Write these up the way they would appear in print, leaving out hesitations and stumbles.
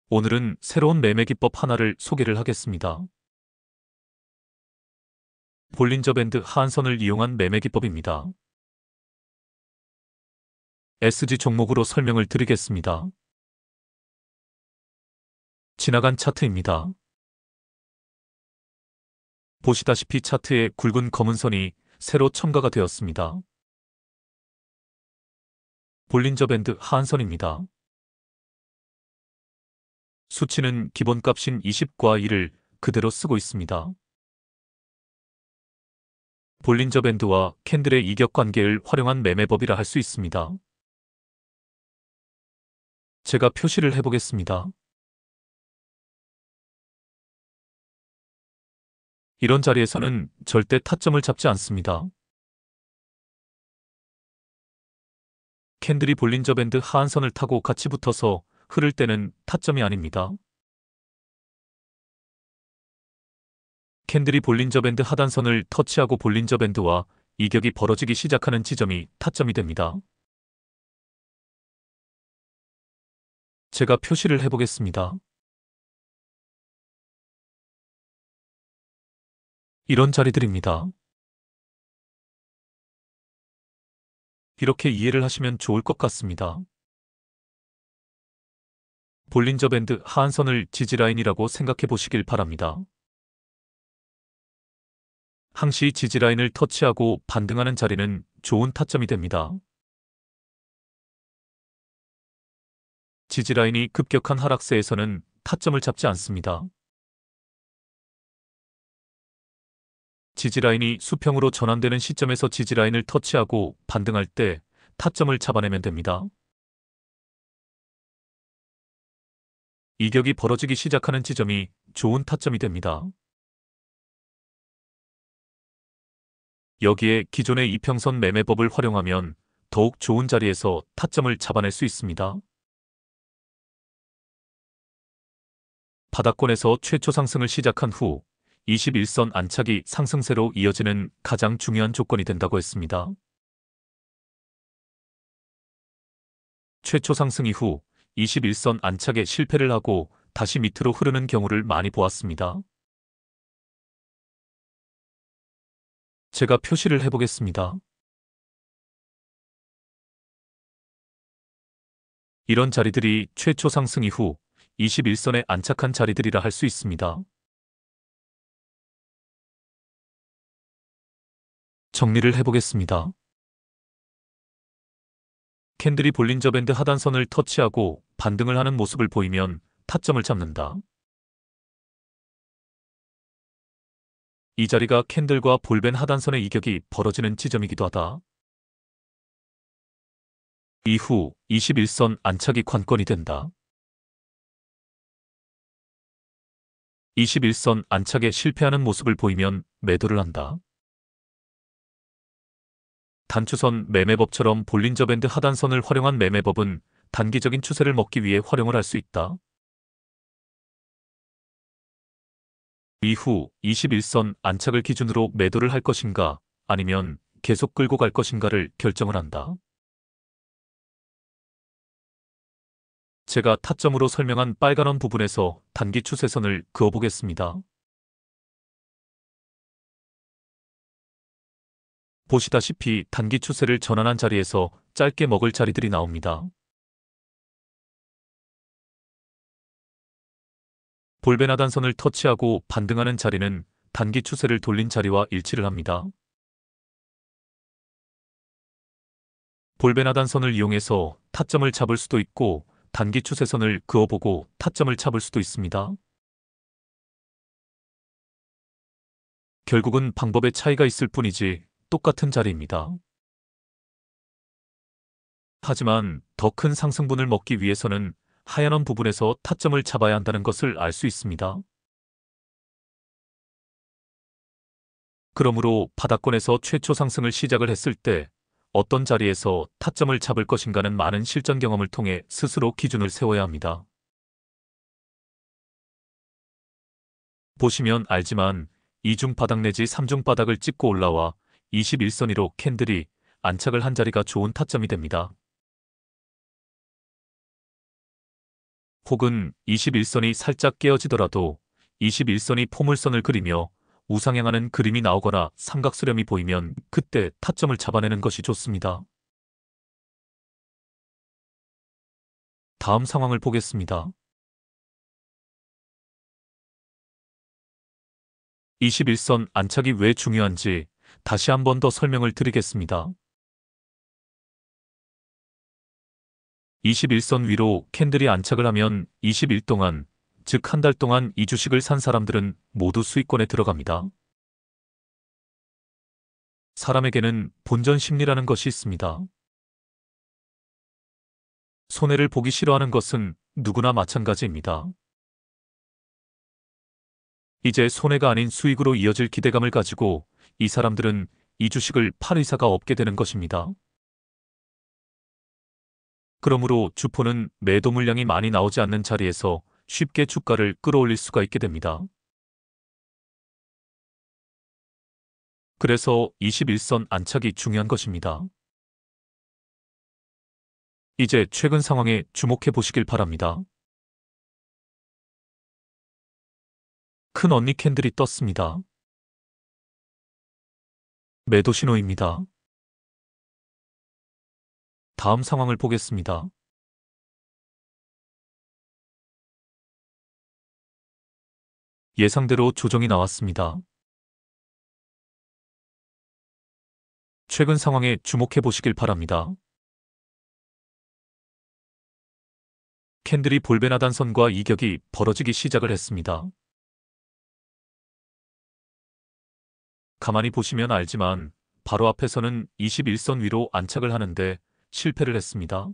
오늘은 새로운 매매 기법 하나를 소개를 하겠습니다. 볼린저 밴드 하한선을 이용한 매매 기법입니다. SG 종목으로 설명을 드리겠습니다. 지나간 차트입니다. 보시다시피 차트에 굵은 검은 선이 새로 첨가가 되었습니다. 볼린저 밴드 하한선입니다. 수치는 기본값인 20과 1을 그대로 쓰고 있습니다. 볼린저 밴드와 캔들의 이격관계를 활용한 매매법이라 할 수 있습니다. 제가 표시를 해보겠습니다. 이런 자리에서는 절대 타점을 잡지 않습니다. 캔들이 볼린저 밴드 하한선을 타고 같이 붙어서 흐를 때는 타점이 아닙니다. 캔들이 볼린저 밴드 하단선을 터치하고 볼린저 밴드와 이격이 벌어지기 시작하는 지점이 타점이 됩니다. 제가 표시를 해보겠습니다. 이런 자리들입니다. 이렇게 이해를 하시면 좋을 것 같습니다. 볼린저 밴드 하한선을 지지라인이라고 생각해 보시길 바랍니다. 항시 지지라인을 터치하고 반등하는 자리는 좋은 타점이 됩니다. 지지라인이 급격한 하락세에서는 타점을 잡지 않습니다. 지지라인이 수평으로 전환되는 시점에서 지지라인을 터치하고 반등할 때 타점을 잡아내면 됩니다. 이격이 벌어지기 시작하는 지점이 좋은 타점이 됩니다. 여기에 기존의 이평선 매매법을 활용하면 더욱 좋은 자리에서 타점을 잡아낼 수 있습니다. 바닥권에서 최초 상승을 시작한 후 21선 안착이 상승세로 이어지는 가장 중요한 조건이 된다고 했습니다. 최초 상승 이후 21선 안착에 실패를 하고 다시 밑으로 흐르는 경우를 많이 보았습니다. 제가 표시를 해보겠습니다. 이런 자리들이 최초 상승 이후 21선에 안착한 자리들이라 할 수 있습니다. 정리를 해보겠습니다. 캔들이 볼린저 밴드 하단선을 터치하고 반등을 하는 모습을 보이면 타점을 잡는다. 이 자리가 캔들과 볼벤 하단선의 이격이 벌어지는 지점이기도 하다. 이후 21선 안착이 관건이 된다. 21선 안착에 실패하는 모습을 보이면 매도를 한다. 단추선 매매법처럼 볼린저 밴드 하단선을 활용한 매매법은 단기적인 추세를 먹기 위해 활용을 할 수 있다. 이후 21선 안착을 기준으로 매도를 할 것인가 아니면 계속 끌고 갈 것인가를 결정을 한다. 제가 타점으로 설명한 빨간원 부분에서 단기 추세선을 그어보겠습니다. 보시다시피 단기 추세를 전환한 자리에서 짧게 먹을 자리들이 나옵니다. 볼벤 하단선을 터치하고 반등하는 자리는 단기 추세를 돌린 자리와 일치를 합니다. 볼벤 하단선을 이용해서 타점을 잡을 수도 있고 단기 추세선을 그어보고 타점을 잡을 수도 있습니다. 결국은 방법의 차이가 있을 뿐이지 똑같은 자리입니다. 하지만 더 큰 상승분을 먹기 위해서는 하얀원 부분에서 타점을 잡아야 한다는 것을 알 수 있습니다. 그러므로 바닥권에서 최초 상승을 시작을 했을 때 어떤 자리에서 타점을 잡을 것인가는 많은 실전 경험을 통해 스스로 기준을 세워야 합니다. 보시면 알지만 2중 바닥 내지 3중 바닥을 찍고 올라와 21선이로 캔들이 안착을 한 자리가 좋은 타점이 됩니다. 혹은 21선이 살짝 깨어지더라도 21선이 포물선을 그리며 우상향하는 그림이 나오거나 삼각수렴이 보이면 그때 타점을 잡아내는 것이 좋습니다. 다음 상황을 보겠습니다. 21선 안착이 왜 중요한지 다시 한 번 더 설명을 드리겠습니다. 21선 위로 캔들이 안착을 하면 20일 동안, 즉 한 달 동안 이 주식을 산 사람들은 모두 수익권에 들어갑니다. 사람에게는 본전 심리라는 것이 있습니다. 손해를 보기 싫어하는 것은 누구나 마찬가지입니다. 이제 손해가 아닌 수익으로 이어질 기대감을 가지고 이 사람들은 이 주식을 팔 의사가 없게 되는 것입니다. 그러므로 주포는 매도 물량이 많이 나오지 않는 자리에서 쉽게 주가를 끌어올릴 수가 있게 됩니다. 그래서 21선 안착이 중요한 것입니다. 이제 최근 상황에 주목해 보시길 바랍니다. 큰 언니 캔들이 떴습니다. 매도 신호입니다. 다음 상황을 보겠습니다. 예상대로 조정이 나왔습니다. 최근 상황에 주목해 보시길 바랍니다. 캔들이 볼베나단선과 이격이 벌어지기 시작을 했습니다. 가만히 보시면 알지만 바로 앞에서는 21선 위로 안착을 하는데 실패를 했습니다.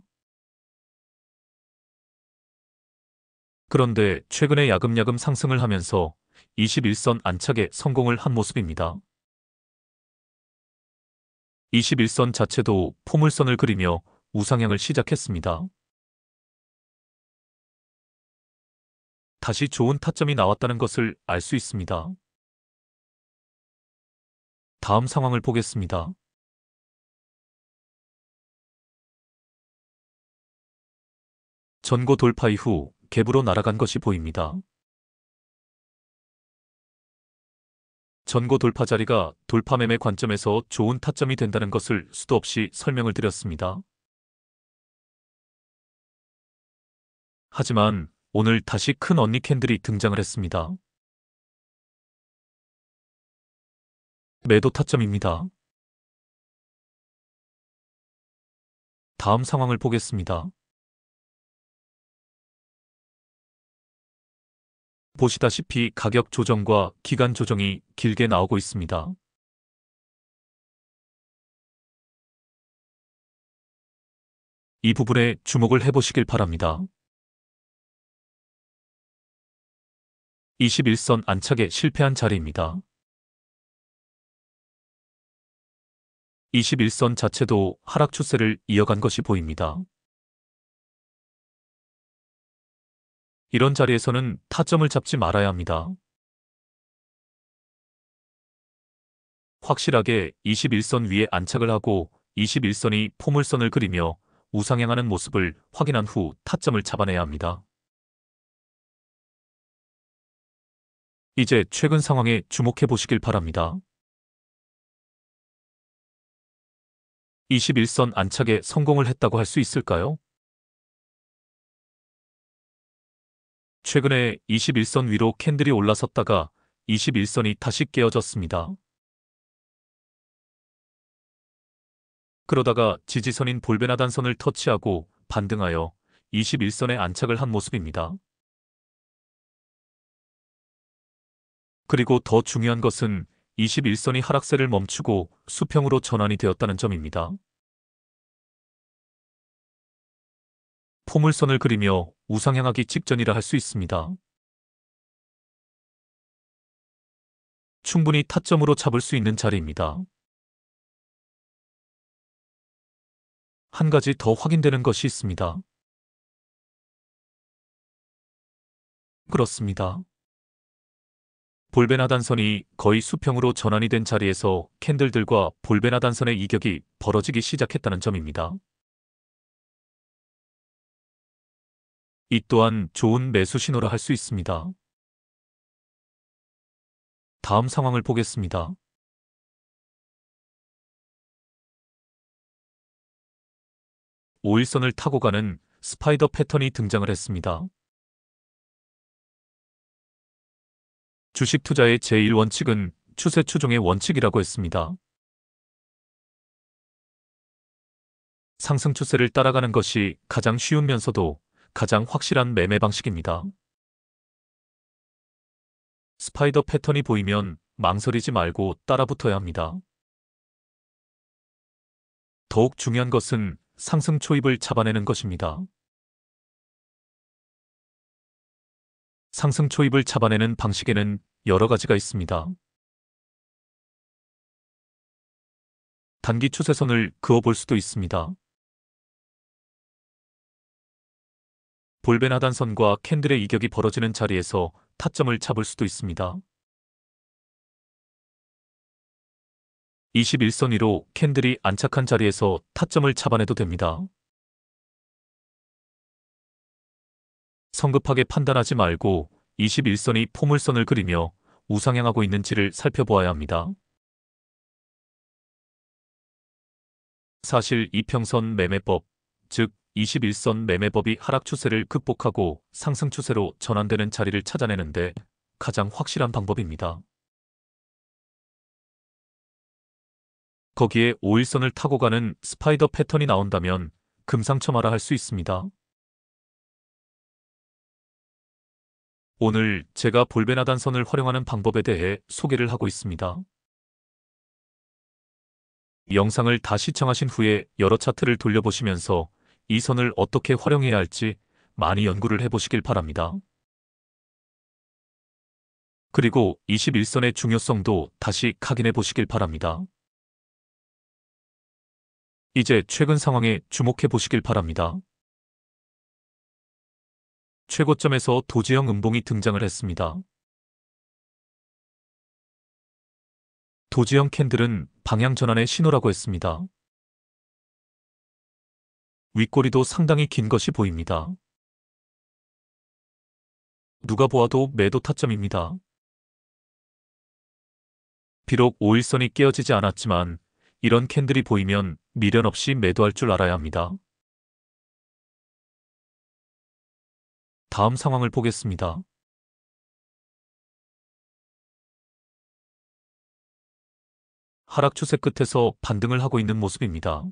그런데 최근에 야금야금 상승을 하면서 21선 안착에 성공을 한 모습입니다. 21선 자체도 포물선을 그리며 우상향을 시작했습니다. 다시 좋은 타점이 나왔다는 것을 알 수 있습니다. 다음 상황을 보겠습니다. 전고 돌파 이후 갭으로 날아간 것이 보입니다. 전고 돌파 자리가 돌파 매매 관점에서 좋은 타점이 된다는 것을 수도 없이 설명을 드렸습니다. 하지만 오늘 다시 큰 언니 캔들이 등장을 했습니다. 매도 타점입니다. 다음 상황을 보겠습니다. 보시다시피 가격 조정과 기간 조정이 길게 나오고 있습니다. 이 부분에 주목을 해보시길 바랍니다. 21선 안착에 실패한 자리입니다. 21선 자체도 하락 추세를 이어간 것이 보입니다. 이런 자리에서는 타점을 잡지 말아야 합니다. 확실하게 21선 위에 안착을 하고 21선이 포물선을 그리며 우상향하는 모습을 확인한 후 타점을 잡아내야 합니다. 이제 최근 상황에 주목해 보시길 바랍니다. 21선 안착에 성공을 했다고 할 수 있을까요? 최근에 21선 위로 캔들이 올라섰다가 21선이 다시 깨어졌습니다. 그러다가 지지선인 볼베나단선을 터치하고 반등하여 21선에 안착을 한 모습입니다. 그리고 더 중요한 것은 21선이 하락세를 멈추고 수평으로 전환이 되었다는 점입니다. 포물선을 그리며 우상향하기 직전이라 할 수 있습니다. 충분히 타점으로 잡을 수 있는 자리입니다. 한 가지 더 확인되는 것이 있습니다. 그렇습니다. 볼베나단선이 거의 수평으로 전환이 된 자리에서 캔들들과 볼베나단선의 이격이 벌어지기 시작했다는 점입니다. 이 또한 좋은 매수 신호라 할 수 있습니다. 다음 상황을 보겠습니다. 오일선을 타고 가는 스파이더 패턴이 등장을 했습니다. 주식 투자의 제1원칙은 추세 추종의 원칙이라고 했습니다. 상승 추세를 따라가는 것이 가장 쉬우면서도 가장 확실한 매매 방식입니다. 스파이더 패턴이 보이면 망설이지 말고 따라붙어야 합니다. 더욱 중요한 것은 상승 초입을 잡아내는 것입니다. 상승 초입을 잡아내는 방식에는 여러 가지가 있습니다. 단기 추세선을 그어볼 수도 있습니다. 볼벤 하단선과 캔들의 이격이 벌어지는 자리에서 타점을 잡을 수도 있습니다. 21선 위로 캔들이 안착한 자리에서 타점을 잡아내도 됩니다. 성급하게 판단하지 말고 21선이 포물선을 그리며 우상향하고 있는지를 살펴보아야 합니다. 사실 이평선 매매법, 즉 21선 매매법이 하락 추세를 극복하고 상승 추세로 전환되는 자리를 찾아내는데 가장 확실한 방법입니다. 거기에 5일선을 타고 가는 스파이더 패턴이 나온다면 금상첨화라 할 수 있습니다. 오늘 제가 볼벤 하단선을 활용하는 방법에 대해 소개를 하고 있습니다. 영상을 다 시청하신 후에 여러 차트를 돌려보시면서 이 선을 어떻게 활용해야 할지 많이 연구를 해보시길 바랍니다. 그리고 21선의 중요성도 다시 확인해 보시길 바랍니다. 이제 최근 상황에 주목해 보시길 바랍니다. 최고점에서 도지형 음봉이 등장을 했습니다. 도지형 캔들은 방향 전환의 신호라고 했습니다. 윗꼬리도 상당히 긴 것이 보입니다. 누가 보아도 매도 타점입니다. 비록 5일선이 깨어지지 않았지만 이런 캔들이 보이면 미련 없이 매도할 줄 알아야 합니다. 다음 상황을 보겠습니다. 하락 추세 끝에서 반등을 하고 있는 모습입니다.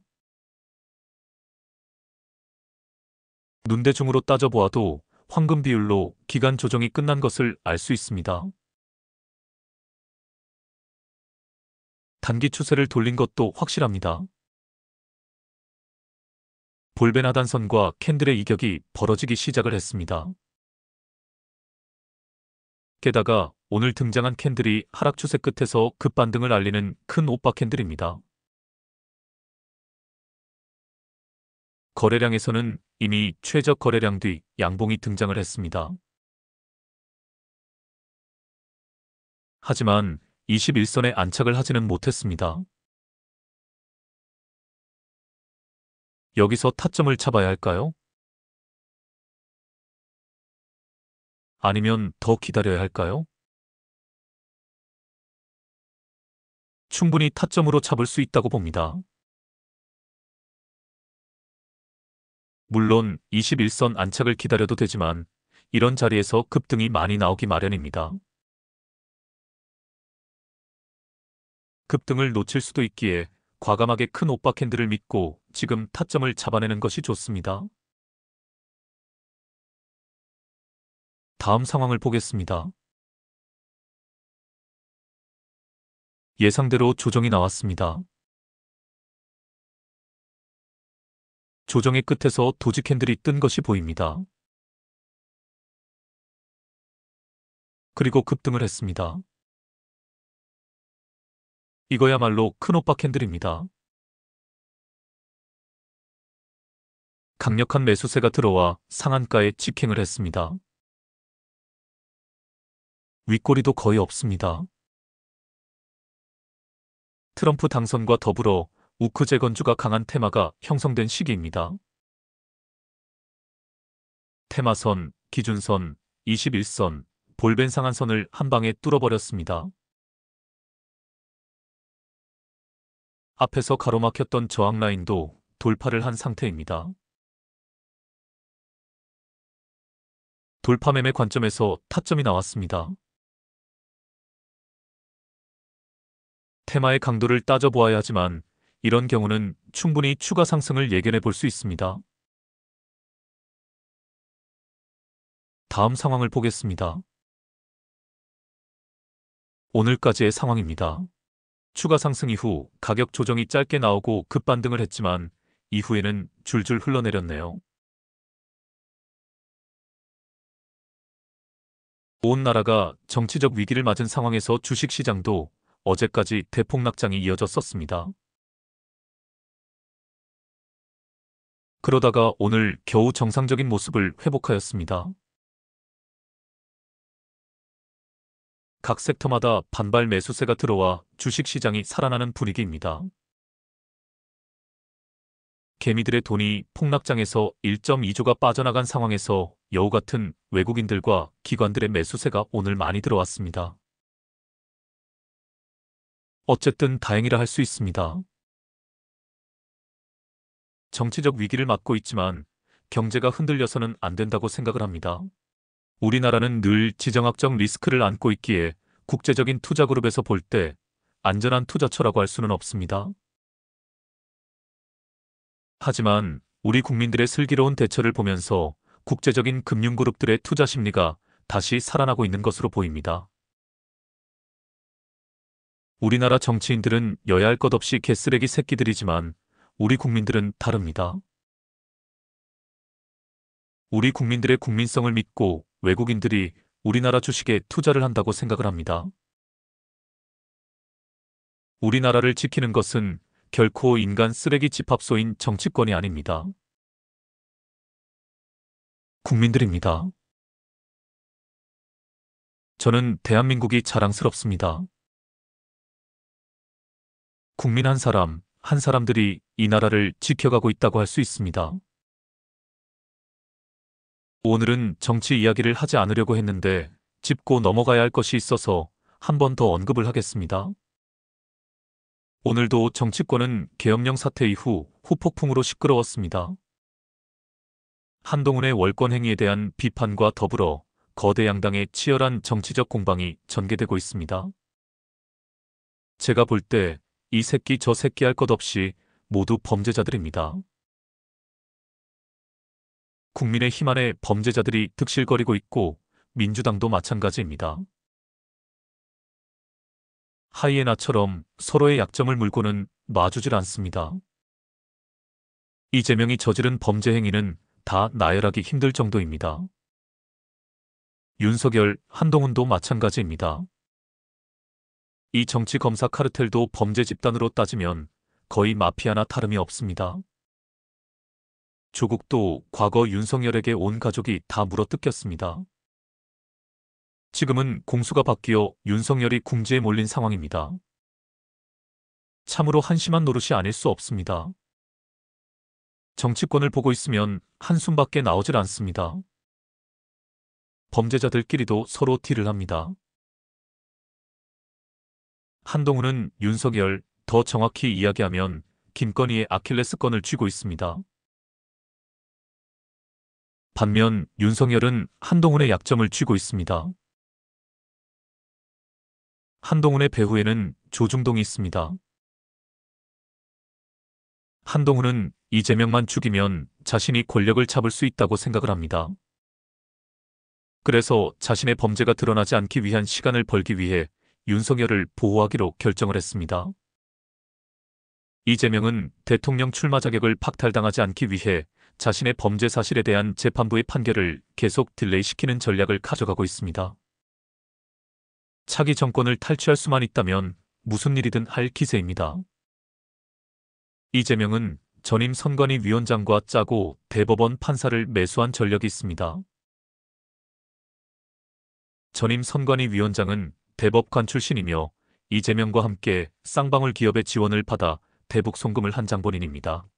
눈대중으로 따져보아도 황금 비율로 기간 조정이 끝난 것을 알 수 있습니다. 단기 추세를 돌린 것도 확실합니다. 볼벤 하단선과 캔들의 이격이 벌어지기 시작을 했습니다. 게다가 오늘 등장한 캔들이 하락 추세 끝에서 급반등을 알리는 큰 오빠 캔들입니다. 거래량에서는 이미 최저 거래량 뒤 양봉이 등장을 했습니다. 하지만 21선에 안착을 하지는 못했습니다. 여기서 타점을 잡아야 할까요? 아니면 더 기다려야 할까요? 충분히 타점으로 잡을 수 있다고 봅니다. 물론 21선 안착을 기다려도 되지만 이런 자리에서 급등이 많이 나오기 마련입니다. 급등을 놓칠 수도 있기에 과감하게 큰 오빠 캔들을 믿고 지금 타점을 잡아내는 것이 좋습니다. 다음 상황을 보겠습니다. 예상대로 조정이 나왔습니다. 조정의 끝에서 도지 캔들이 뜬 것이 보입니다. 그리고 급등을 했습니다. 이거야말로 큰 오빠 캔들입니다. 강력한 매수세가 들어와 상한가에 직행을 했습니다. 윗꼬리도 거의 없습니다. 트럼프 당선과 더불어 우크 재건주가 강한 테마가 형성된 시기입니다. 테마선, 기준선, 21선, 볼벤 상한선을 한 방에 뚫어버렸습니다. 앞에서 가로막혔던 저항 라인도 돌파를 한 상태입니다. 돌파 매매 관점에서 타점이 나왔습니다. 테마의 강도를 따져보아야 하지만 이런 경우는 충분히 추가 상승을 예견해 볼 수 있습니다. 다음 상황을 보겠습니다. 오늘까지의 상황입니다. 추가 상승 이후 가격 조정이 짧게 나오고 급반등을 했지만 이후에는 줄줄 흘러내렸네요. 온 나라가 정치적 위기를 맞은 상황에서 주식시장도 어제까지 대폭락장이 이어졌었습니다. 그러다가 오늘 겨우 정상적인 모습을 회복하였습니다. 각 섹터마다 반발 매수세가 들어와 주식시장이 살아나는 분위기입니다. 개미들의 돈이 폭락장에서 1.2조가 빠져나간 상황에서 여우 같은 외국인들과 기관들의 매수세가 오늘 많이 들어왔습니다. 어쨌든 다행이라 할 수 있습니다. 정치적 위기를 맞고 있지만 경제가 흔들려서는 안 된다고 생각을 합니다. 우리나라는 늘 지정학적 리스크를 안고 있기에 국제적인 투자그룹에서 볼 때 안전한 투자처라고 할 수는 없습니다. 하지만 우리 국민들의 슬기로운 대처를 보면서 국제적인 금융그룹들의 투자 심리가 다시 살아나고 있는 것으로 보입니다. 우리나라 정치인들은 여야 할 것 없이 개쓰레기 새끼들이지만 우리 국민들은 다릅니다. 우리 국민들의 국민성을 믿고 외국인들이 우리나라 주식에 투자를 한다고 생각을 합니다. 우리나라를 지키는 것은 결코 인간 쓰레기 집합소인 정치권이 아닙니다. 국민들입니다. 저는 대한민국이 자랑스럽습니다. 국민 한 사람, 한 사람들이 이 나라를 지켜가고 있다고 할 수 있습니다. 오늘은 정치 이야기를 하지 않으려고 했는데 짚고 넘어가야 할 것이 있어서 한 번 더 언급을 하겠습니다. 오늘도 정치권은 계엄령 사태 이후 후폭풍으로 시끄러웠습니다. 한동훈의 월권 행위에 대한 비판과 더불어 거대 양당의 치열한 정치적 공방이 전개되고 있습니다. 제가 볼 때 이 새끼 저 새끼 할 것 없이 모두 범죄자들입니다. 국민의힘 안에 범죄자들이 득실거리고 있고 민주당도 마찬가지입니다. 하이에나처럼 서로의 약점을 물고는 놔주질 않습니다. 이재명이 저지른 범죄 행위는 다 나열하기 힘들 정도입니다. 윤석열, 한동훈도 마찬가지입니다. 이 정치검사 카르텔도 범죄 집단으로 따지면 거의 마피아나 다름이 없습니다. 조국도 과거 윤석열에게 온 가족이 다 물어뜯겼습니다. 지금은 공수가 바뀌어 윤석열이 궁지에 몰린 상황입니다. 참으로 한심한 노릇이 아닐 수 없습니다. 정치권을 보고 있으면 한숨밖에 나오질 않습니다. 범죄자들끼리도 서로 딜을 합니다. 한동훈은 윤석열, 더 정확히 이야기하면 김건희의 아킬레스건을 쥐고 있습니다. 반면 윤석열은 한동훈의 약점을 쥐고 있습니다. 한동훈의 배후에는 조중동이 있습니다. 한동훈은 이재명만 죽이면 자신이 권력을 잡을 수 있다고 생각을 합니다. 그래서 자신의 범죄가 드러나지 않기 위한 시간을 벌기 위해 윤석열을 보호하기로 결정을 했습니다. 이재명은 대통령 출마 자격을 박탈당하지 않기 위해 자신의 범죄 사실에 대한 재판부의 판결을 계속 딜레이시키는 전략을 가져가고 있습니다. 차기 정권을 탈취할 수만 있다면 무슨 일이든 할 기세입니다. 이재명은 전임 선관위 위원장과 짜고 대법원 판사를 매수한 전력이 있습니다. 전임 선관위 위원장은 대법관 출신이며 이재명과 함께 쌍방울 기업의 지원을 받아 대북 송금을 한 장본인입니다.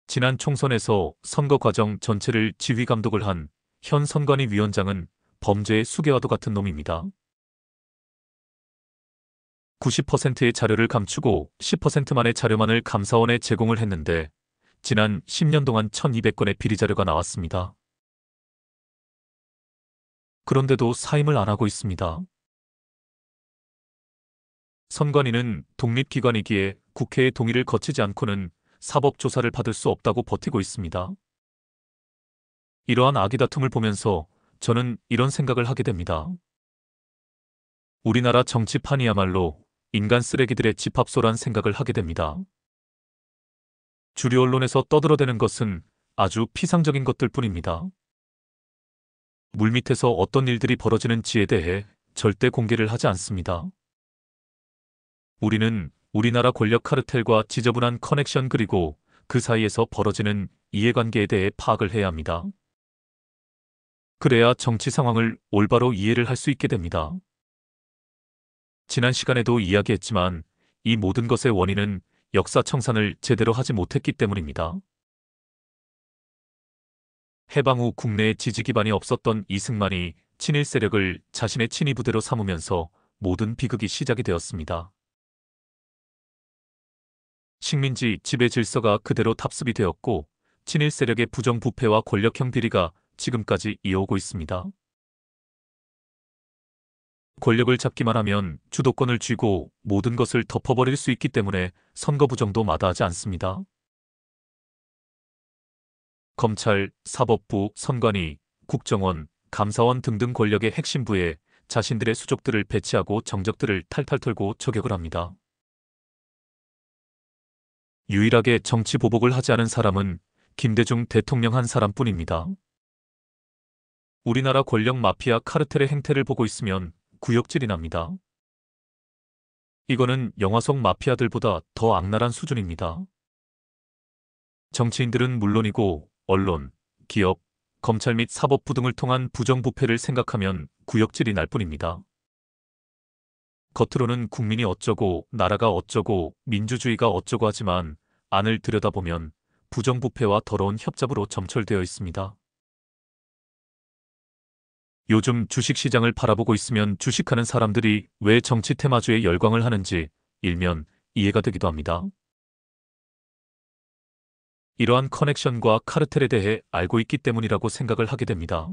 지난 총선에서 선거 과정 전체를 지휘 감독을 한 현 선관위 위원장은 범죄의 수괴와도 같은 놈입니다. 90%의 자료를 감추고 10%만의 자료만을 감사원에 제공을 했는데 지난 10년 동안 1200건의 비리 자료가 나왔습니다. 그런데도 사임을 안 하고 있습니다. 선관위는 독립기관이기에 국회의 동의를 거치지 않고는 사법조사를 받을 수 없다고 버티고 있습니다. 이러한 아기다툼을 보면서 저는 이런 생각을 하게 됩니다. 우리나라 정치판이야말로 인간 쓰레기들의 집합소란 생각을 하게 됩니다. 주류 언론에서 떠들어대는 것은 아주 피상적인 것들 뿐입니다. 물밑에서 어떤 일들이 벌어지는지에 대해 절대 공개를 하지 않습니다. 우리는 우리나라 권력 카르텔과 지저분한 커넥션 그리고 그 사이에서 벌어지는 이해관계에 대해 파악을 해야 합니다. 그래야 정치 상황을 올바로 이해를 할 수 있게 됩니다. 지난 시간에도 이야기했지만 이 모든 것의 원인은 역사 청산을 제대로 하지 못했기 때문입니다. 해방 후 국내에 지지 기반이 없었던 이승만이 친일 세력을 자신의 친위 부대로 삼으면서 모든 비극이 시작이 되었습니다. 식민지 지배 질서가 그대로 답습이 되었고 친일 세력의 부정부패와 권력형 비리가 지금까지 이어오고 있습니다. 권력을 잡기만 하면 주도권을 쥐고 모든 것을 덮어버릴 수 있기 때문에 선거 부정도 마다하지 않습니다. 검찰, 사법부, 선관위, 국정원, 감사원 등등 권력의 핵심 부에 자신들의 수족들을 배치하고 정적들을 탈탈 털고 저격을 합니다. 유일하게 정치 보복을 하지 않은 사람은 김대중 대통령 한 사람뿐입니다. 우리나라 권력 마피아 카르텔의 행태를 보고 있으면 구역질이 납니다. 이거는 영화 속 마피아들보다 더 악랄한 수준입니다. 정치인들은 물론이고 언론, 기업, 검찰 및 사법부 등을 통한 부정부패를 생각하면 구역질이 날 뿐입니다. 겉으로는 국민이 어쩌고 나라가 어쩌고 민주주의가 어쩌고 하지만 안을 들여다보면 부정부패와 더러운 협잡으로 점철되어 있습니다. 요즘 주식시장을 바라보고 있으면 주식하는 사람들이 왜 정치 테마주에 열광을 하는지 일면 이해가 되기도 합니다. 이러한 커넥션과 카르텔에 대해 알고 있기 때문이라고 생각을 하게 됩니다.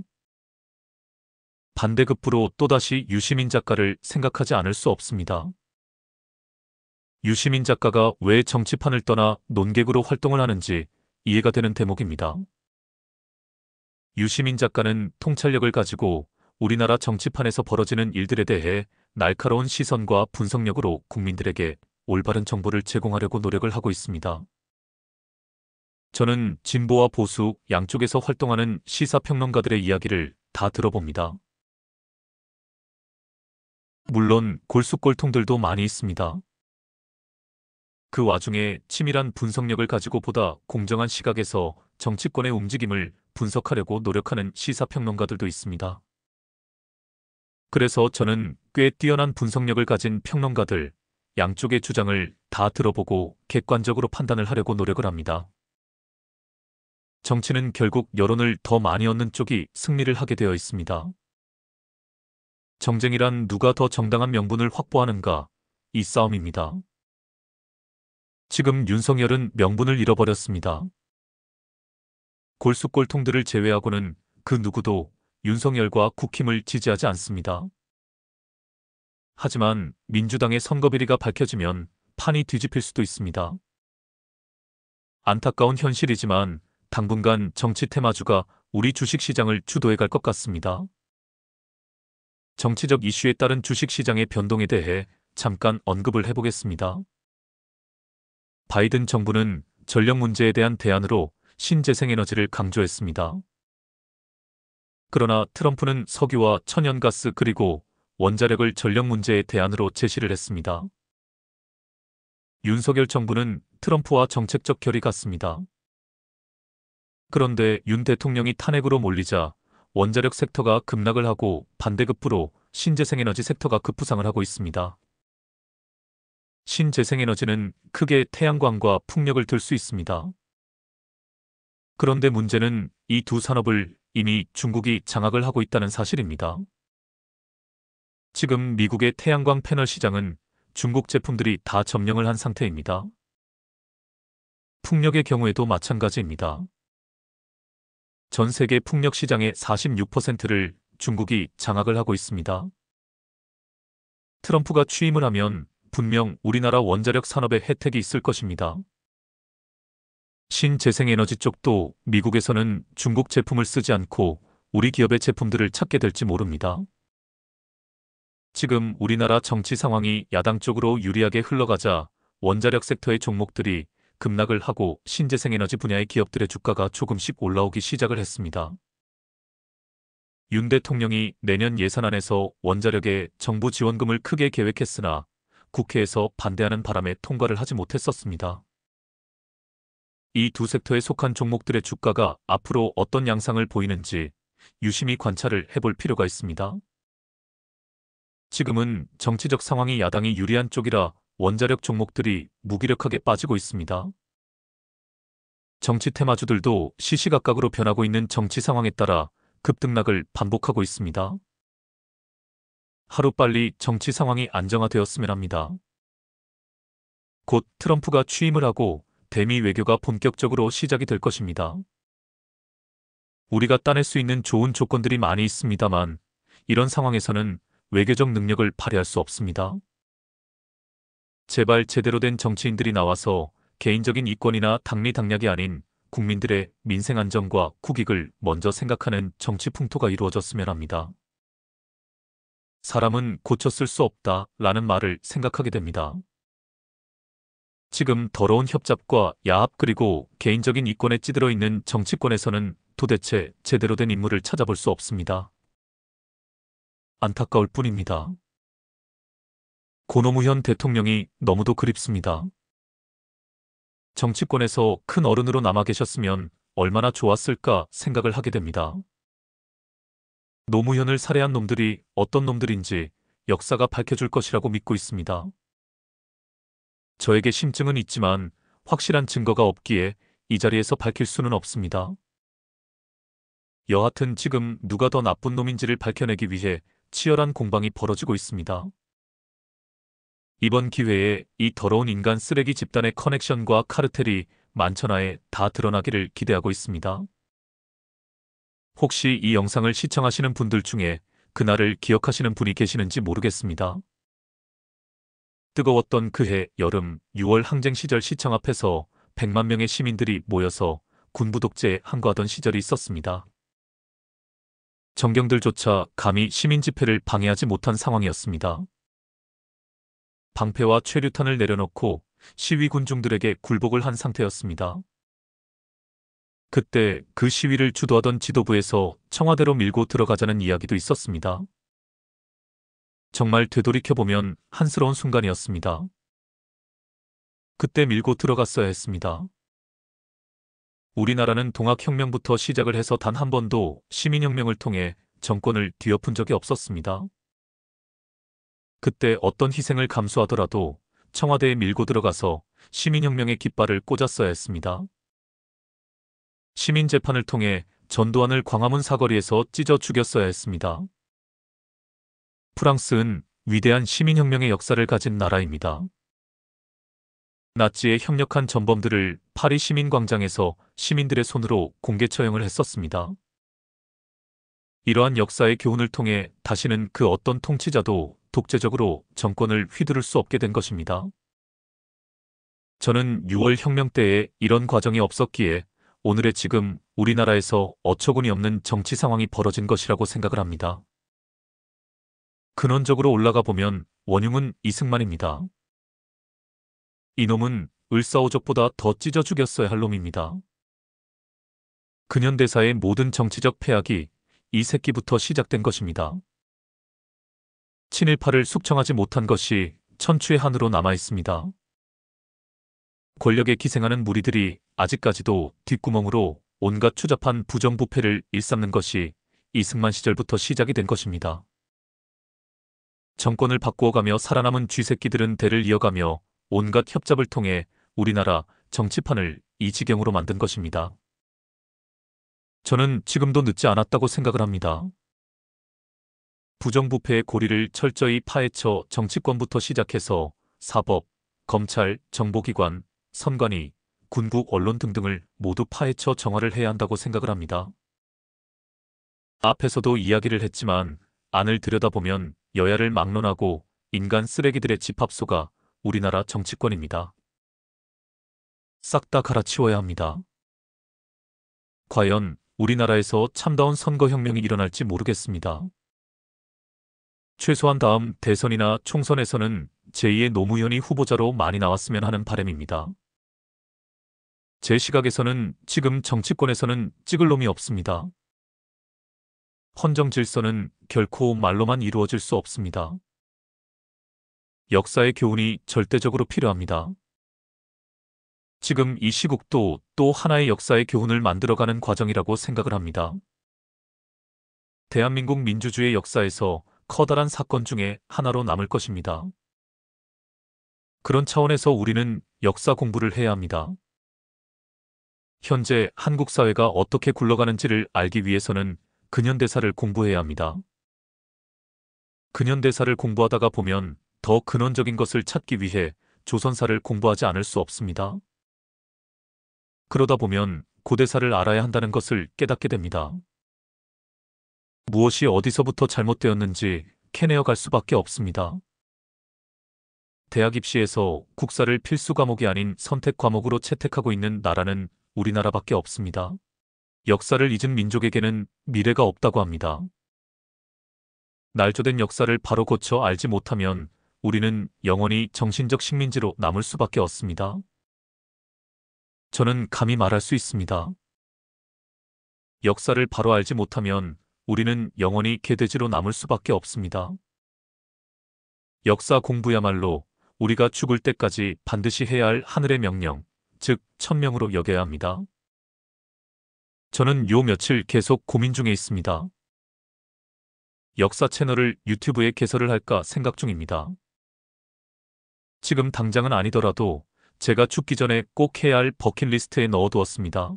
반대급부로 또다시 유시민 작가를 생각하지 않을 수 없습니다. 유시민 작가가 왜 정치판을 떠나 논객으로 활동을 하는지 이해가 되는 대목입니다. 유시민 작가는 통찰력을 가지고 우리나라 정치판에서 벌어지는 일들에 대해 날카로운 시선과 분석력으로 국민들에게 올바른 정보를 제공하려고 노력을 하고 있습니다. 저는 진보와 보수 양쪽에서 활동하는 시사평론가들의 이야기를 다 들어봅니다. 물론 골수꼴통들도 많이 있습니다. 그 와중에 치밀한 분석력을 가지고 보다 공정한 시각에서 정치권의 움직임을 분석하려고 노력하는 시사평론가들도 있습니다. 그래서 저는 꽤 뛰어난 분석력을 가진 평론가들, 양쪽의 주장을 다 들어보고 객관적으로 판단을 하려고 노력을 합니다. 정치는 결국 여론을 더 많이 얻는 쪽이 승리를 하게 되어 있습니다. 정쟁이란 누가 더 정당한 명분을 확보하는가, 이 싸움입니다. 지금 윤석열은 명분을 잃어버렸습니다. 골수꼴통들을 제외하고는 그 누구도 윤석열과 국힘을 지지하지 않습니다. 하지만 민주당의 선거비리가 밝혀지면 판이 뒤집힐 수도 있습니다. 안타까운 현실이지만 당분간 정치 테마주가 우리 주식시장을 주도해 갈 것 같습니다. 정치적 이슈에 따른 주식시장의 변동에 대해 잠깐 언급을 해보겠습니다. 바이든 정부는 전력 문제에 대한 대안으로 신재생에너지를 강조했습니다. 그러나 트럼프는 석유와 천연가스 그리고 원자력을 전력 문제의 대안으로 제시를 했습니다. 윤석열 정부는 트럼프와 정책적 결이 같습니다. 그런데 윤 대통령이 탄핵으로 몰리자 원자력 섹터가 급락을 하고 반대급부로 신재생에너지 섹터가 급부상을 하고 있습니다. 신재생에너지는 크게 태양광과 풍력을 들 수 있습니다. 그런데 문제는 이 두 산업을 이미 중국이 장악을 하고 있다는 사실입니다. 지금 미국의 태양광 패널 시장은 중국 제품들이 다 점령을 한 상태입니다. 풍력의 경우에도 마찬가지입니다. 전 세계 풍력 시장의 46%를 중국이 장악을 하고 있습니다. 트럼프가 취임을 하면 분명 우리나라 원자력 산업에 혜택이 있을 것입니다. 신재생에너지 쪽도 미국에서는 중국 제품을 쓰지 않고 우리 기업의 제품들을 찾게 될지 모릅니다. 지금 우리나라 정치 상황이 야당 쪽으로 유리하게 흘러가자 원자력 섹터의 종목들이 급락을 하고 신재생에너지 분야의 기업들의 주가가 조금씩 올라오기 시작을 했습니다. 윤 대통령이 내년 예산안에서 원자력에 정부 지원금을 크게 계획했으나 국회에서 반대하는 바람에 통과를 하지 못했었습니다. 이 두 섹터에 속한 종목들의 주가가 앞으로 어떤 양상을 보이는지 유심히 관찰을 해볼 필요가 있습니다. 지금은 정치적 상황이 야당이 유리한 쪽이라 원자력 종목들이 무기력하게 빠지고 있습니다. 정치 테마주들도 시시각각으로 변하고 있는 정치 상황에 따라 급등락을 반복하고 있습니다. 하루빨리 정치 상황이 안정화되었으면 합니다. 곧 트럼프가 취임을 하고 대미 외교가 본격적으로 시작이 될 것입니다. 우리가 따낼 수 있는 좋은 조건들이 많이 있습니다만 이런 상황에서는 외교적 능력을 발휘할 수 없습니다. 제발 제대로 된 정치인들이 나와서 개인적인 이권이나 당리당략이 아닌 국민들의 민생 안정과 국익을 먼저 생각하는 정치 풍토가 이루어졌으면 합니다. 사람은 고쳤을 수 없다 라는 말을 생각하게 됩니다. 지금 더러운 협잡과 야합 그리고 개인적인 이권에 찌들어 있는 정치권에서는 도대체 제대로 된 인물을 찾아볼 수 없습니다. 안타까울 뿐입니다. 고 노무현 대통령이 너무도 그립습니다. 정치권에서 큰 어른으로 남아 계셨으면 얼마나 좋았을까 생각을 하게 됩니다. 노무현을 살해한 놈들이 어떤 놈들인지 역사가 밝혀줄 것이라고 믿고 있습니다. 저에게 심증은 있지만 확실한 증거가 없기에 이 자리에서 밝힐 수는 없습니다. 여하튼 지금 누가 더 나쁜 놈인지를 밝혀내기 위해 치열한 공방이 벌어지고 있습니다. 이번 기회에 이 더러운 인간 쓰레기 집단의 커넥션과 카르텔이 만천하에 다 드러나기를 기대하고 있습니다. 혹시 이 영상을 시청하시는 분들 중에 그날을 기억하시는 분이 계시는지 모르겠습니다. 뜨거웠던 그해 여름 6월 항쟁 시절 시청 앞에서 100만 명의 시민들이 모여서 군부 독재에 항거하던 시절이 있었습니다. 정경들조차 감히 시민 집회를 방해하지 못한 상황이었습니다. 방패와 최루탄을 내려놓고 시위 군중들에게 굴복을 한 상태였습니다. 그때 그 시위를 주도하던 지도부에서 청와대로 밀고 들어가자는 이야기도 있었습니다. 정말 되돌이켜보면 한스러운 순간이었습니다. 그때 밀고 들어갔어야 했습니다. 우리나라는 동학혁명부터 시작을 해서 단 한 번도 시민혁명을 통해 정권을 뒤엎은 적이 없었습니다. 그때 어떤 희생을 감수하더라도 청와대에 밀고 들어가서 시민혁명의 깃발을 꽂았어야 했습니다. 시민재판을 통해 전두환을 광화문 사거리에서 찢어 죽였어야 했습니다. 프랑스는 위대한 시민혁명의 역사를 가진 나라입니다. 나치의 협력한 전범들을 파리 시민광장에서 시민들의 손으로 공개 처형을 했었습니다. 이러한 역사의 교훈을 통해 다시는 그 어떤 통치자도 독재적으로 정권을 휘두를 수 없게 된 것입니다. 저는 6월 혁명 때에 이런 과정이 없었기에 오늘의 지금 우리나라에서 어처구니 없는 정치 상황이 벌어진 것이라고 생각을 합니다. 근원적으로 올라가 보면 원흉은 이승만입니다. 이놈은 을사오적보다 더 찢어 죽였어야 할 놈입니다. 근현대사의 모든 정치적 패악이 이 새끼부터 시작된 것입니다. 친일파를 숙청하지 못한 것이 천추의 한으로 남아 있습니다. 권력에 기생하는 무리들이 아직까지도 뒷구멍으로 온갖 추잡한 부정부패를 일삼는 것이 이승만 시절부터 시작이 된 것입니다. 정권을 바꾸어가며 살아남은 쥐새끼들은 대를 이어가며 온갖 협잡을 통해 우리나라 정치판을 이 지경으로 만든 것입니다. 저는 지금도 늦지 않았다고 생각을 합니다. 부정부패의 고리를 철저히 파헤쳐 정치권부터 시작해서 사법, 검찰, 정보기관, 선관위, 군국 언론 등등을 모두 파헤쳐 정화를 해야 한다고 생각을 합니다. 앞에서도 이야기를 했지만 안을 들여다보면 여야를 막론하고 인간 쓰레기들의 집합소가 우리나라 정치권입니다. 싹 다 갈아치워야 합니다. 과연 우리나라에서 참다운 선거혁명이 일어날지 모르겠습니다. 최소한 다음 대선이나 총선에서는 제2의 노무현이 후보자로 많이 나왔으면 하는 바람입니다. 제 시각에서는 지금 정치권에서는 찍을 놈이 없습니다. 헌정 질서는 결코 말로만 이루어질 수 없습니다. 역사의 교훈이 절대적으로 필요합니다. 지금 이 시국도 또 하나의 역사의 교훈을 만들어가는 과정이라고 생각을 합니다. 대한민국 민주주의 역사에서 커다란 사건 중에 하나로 남을 것입니다. 그런 차원에서 우리는 역사 공부를 해야 합니다. 현재 한국 사회가 어떻게 굴러가는지를 알기 위해서는 근현대사를 공부해야 합니다. 근현대사를 공부하다가 보면 더 근원적인 것을 찾기 위해 조선사를 공부하지 않을 수 없습니다. 그러다 보면 고대사를 알아야 한다는 것을 깨닫게 됩니다. 무엇이 어디서부터 잘못되었는지 캐내어 갈 수밖에 없습니다. 대학 입시에서 국사를 필수 과목이 아닌 선택 과목으로 채택하고 있는 나라는 우리나라밖에 없습니다. 역사를 잊은 민족에게는 미래가 없다고 합니다. 날조된 역사를 바로 고쳐 알지 못하면 우리는 영원히 정신적 식민지로 남을 수밖에 없습니다. 저는 감히 말할 수 있습니다. 역사를 바로 알지 못하면 우리는 영원히 개돼지로 남을 수밖에 없습니다. 역사 공부야말로 우리가 죽을 때까지 반드시 해야 할 하늘의 명령, 즉 천명으로 여겨야 합니다. 저는 요 며칠 계속 고민 중에 있습니다. 역사 채널을 유튜브에 개설을 할까 생각 중입니다. 지금 당장은 아니더라도 제가 죽기 전에 꼭 해야 할 버킷리스트에 넣어두었습니다.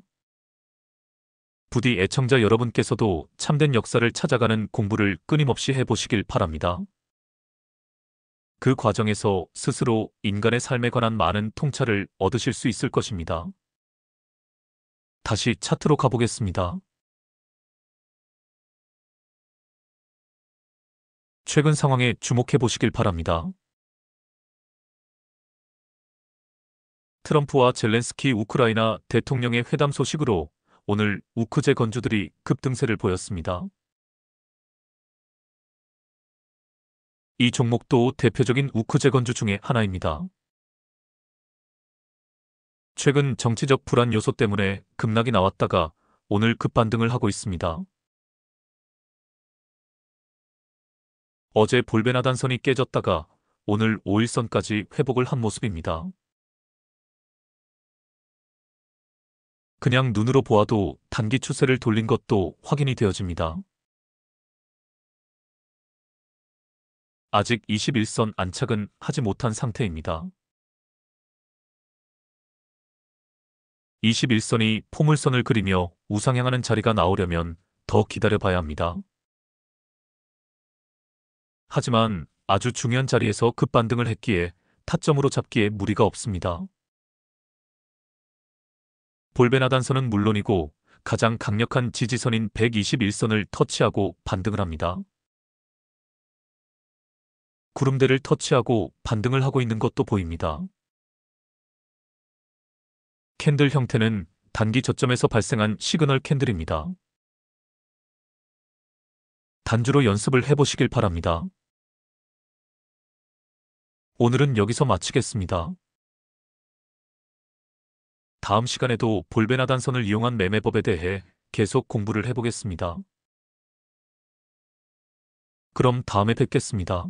부디 애청자 여러분께서도 참된 역사를 찾아가는 공부를 끊임없이 해보시길 바랍니다. 그 과정에서 스스로 인간의 삶에 관한 많은 통찰을 얻으실 수 있을 것입니다. 다시 차트로 가보겠습니다. 최근 상황에 주목해 보시길 바랍니다. 트럼프와 젤렌스키 우크라이나 대통령의 회담 소식으로 오늘 우크제 건주들이 급등세를 보였습니다. 이 종목도 대표적인 우크제 건주 중에 하나입니다. 최근 정치적 불안 요소 때문에 급락이 나왔다가 오늘 급반등을 하고 있습니다. 어제 볼베나단선이 깨졌다가 오늘 5일선까지 회복을 한 모습입니다. 그냥 눈으로 보아도 단기 추세를 돌린 것도 확인이 되어집니다. 아직 21선 안착은 하지 못한 상태입니다. 21선이 포물선을 그리며 우상향하는 자리가 나오려면 더 기다려봐야 합니다. 하지만 아주 중요한 자리에서 급반등을 했기에 타점으로 잡기에 무리가 없습니다. 볼베나단선은 물론이고 가장 강력한 지지선인 121선을 터치하고 반등을 합니다. 구름대를 터치하고 반등을 하고 있는 것도 보입니다. 캔들 형태는 단기 저점에서 발생한 시그널 캔들입니다. 단주로 연습을 해보시길 바랍니다. 오늘은 여기서 마치겠습니다. 다음 시간에도 볼베나단선을 이용한 매매법에 대해 계속 공부를 해보겠습니다. 그럼 다음에 뵙겠습니다.